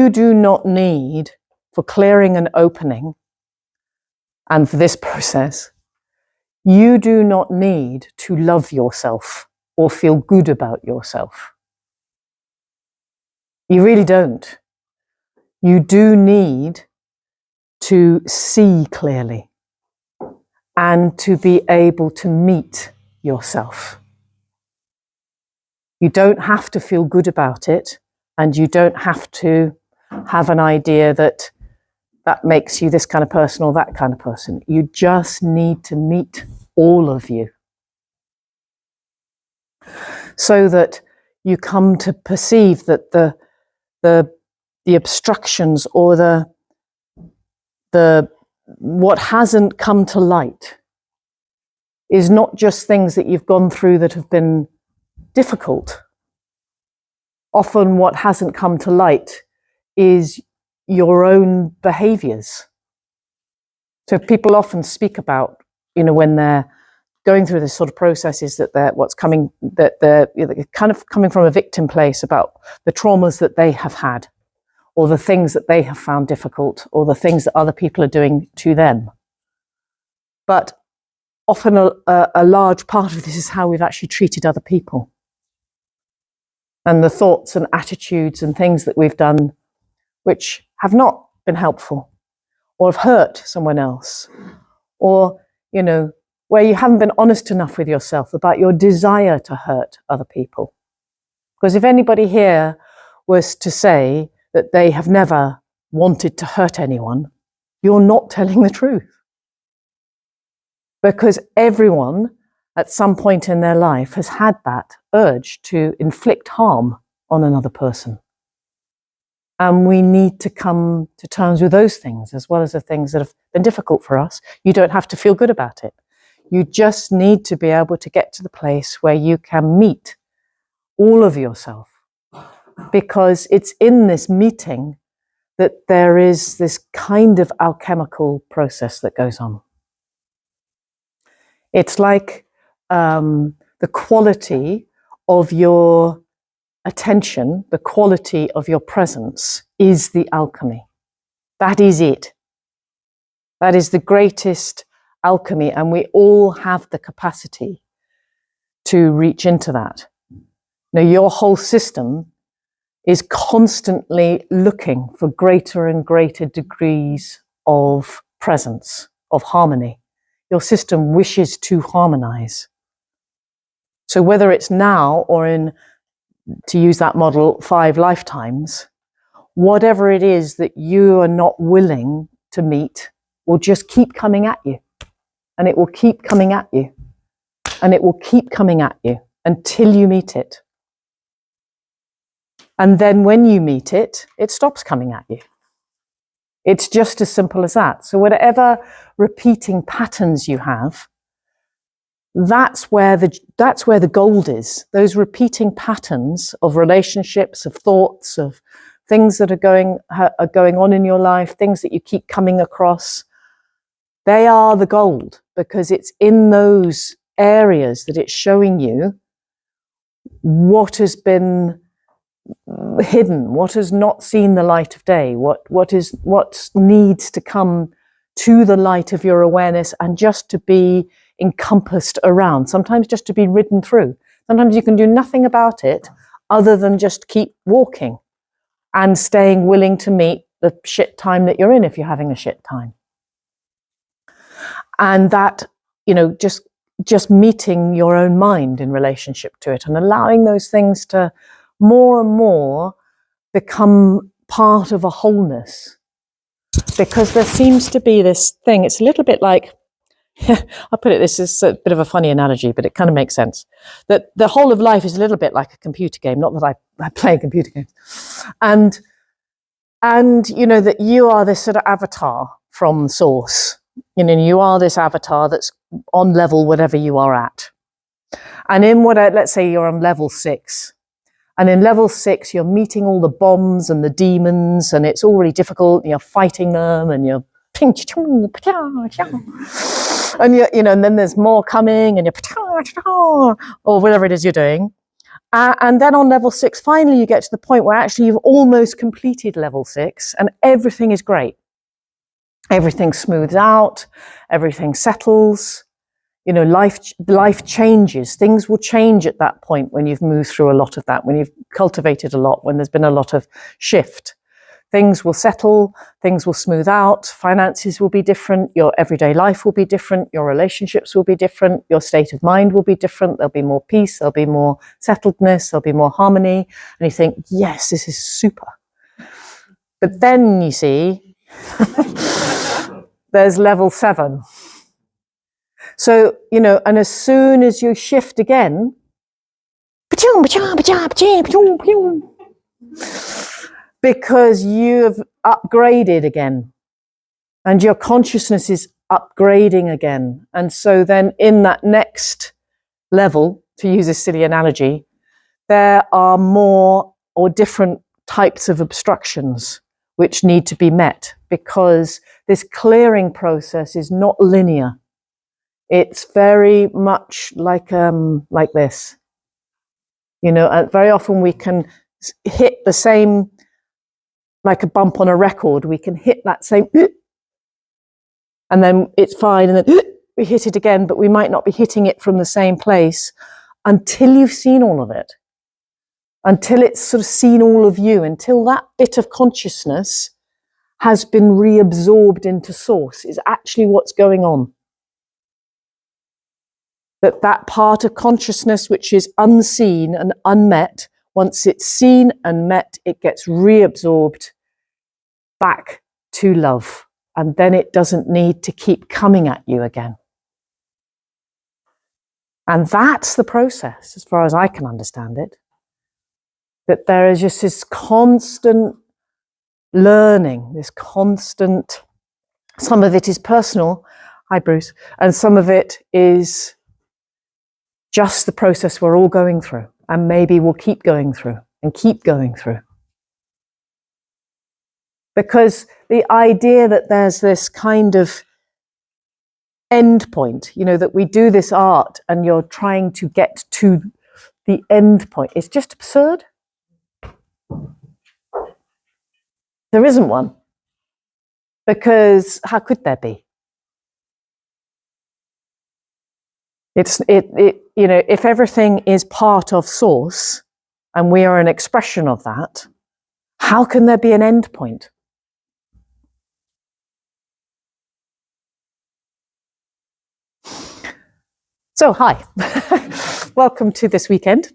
You do not need, for clearing and opening, and for this process, you do not need to love yourself or feel good about yourself. You really don't. You do need to see clearly and to be able to meet yourself. You don't have to feel good about it, and you don't have to have an idea that makes you this kind of person or that kind of person. You just need to meet all of you so that you come to perceive that the obstructions or the what hasn't come to light is not just things that you've gone through that have been difficult. Often what hasn't come to light is your own behaviors. So people often speak about, when they're going through this sort of processes, that they're kind of coming from a victim place about the traumas that they have had, or the things that they have found difficult, or the things that other people are doing to them. But often a large part of this is how we've actually treated other people, and the thoughts and attitudes and things that we've done which have not been helpful, or have hurt someone else, or, where you haven't been honest enough with yourself about your desire to hurt other people. Because if anybody here was to say that they have never wanted to hurt anyone, you're not telling the truth. Because everyone at some point in their life has had that urge to inflict harm on another person. And we need to come to terms with those things, as well as the things that have been difficult for us. You don't have to feel good about it. You just need to be able to get to the place where you can meet all of yourself. Because it's in this meeting that there is this kind of alchemical process that goes on. It's like the quality of your attention, the quality of your presence is the alchemy. That is it. That is the greatest alchemy, and we all have the capacity to reach into that. Now, your whole system is constantly looking for greater and greater degrees of presence, of harmony. Your system wishes to harmonize. So whether it's now or in, to use that model, 5 lifetimes, whatever it is that you are not willing to meet will just keep coming at you. And it will keep coming at you. And it will keep coming at you until you meet it. And then when you meet it, it stops coming at you. It's just as simple as that. So whatever repeating patterns you have, that's where the gold is. Those repeating patterns of relationships, of thoughts, of things that are going on in your life, things that you keep coming across, they are the gold, because it's in those areas that it's showing you what has been hidden, what has not seen the light of day, what needs to come to the light of your awareness and just to be encompassed around, sometimes just to be ridden through. Sometimes you can do nothing about it other than just keep walking and staying willing to meet the shit time that you're in if you're having a shit time. And that, just meeting your own mind in relationship to it and allowing those things to more and more become part of a wholeness. Because there seems to be this thing, it's a little bit like, I'll put it, this is a bit of a funny analogy, but it kind of makes sense, that the whole of life is a little bit like a computer game. Not that I play computer games. And that you are this sort of avatar from source. You are this avatar that's on level whatever you are at. And in let's say you're on level 6. And in level 6, you're meeting all the bombs and the demons, and it's already difficult, and you're fighting them, and you're and and then there's more coming, and you're or whatever it is you're doing. And then on level 6, finally, you get to the point where actually you've almost completed level 6 and everything is great. Everything smooths out, everything settles. You know, life changes. Things will change at that point when you've moved through a lot of that, when you've cultivated a lot, when there's been a lot of shift. Things will settle, things will smooth out, finances will be different, your everyday life will be different, your relationships will be different, your state of mind will be different, there'll be more peace, there'll be more settledness, there'll be more harmony, and you think, yes, this is super. But then you see, there's level 7. So, you know, and as soon as you shift again, because you've upgraded again and your consciousness is upgrading again. And so then in that next level, to use a silly analogy, there are more or different types of obstructions which need to be met, because this clearing process is not linear. It's very much like this. You know, very often we can hit the same, like a bump on a record, we can hit that same, and then it's fine, and then we hit it again, but we might not be hitting it from the same place until you've seen all of it, until it's sort of seen all of you, until that bit of consciousness has been reabsorbed into source, is actually what's going on. That part of consciousness which is unseen and unmet, once it's seen and met, it gets reabsorbed back to love. And then it doesn't need to keep coming at you again. And that's the process, as far as I can understand it. That there is just this constant learning, this constant, some of it is personal, hi Bruce, and some of it is just the process we're all going through, and maybe we'll keep going through and keep going through. Because the idea that there's this kind of end point, you know, that we do this art and you're trying to get to the end point, is just absurd. There isn't one. Because how could there be? You know, if everything is part of source and we are an expression of that, how can there be an end point? So, hi, welcome to this weekend.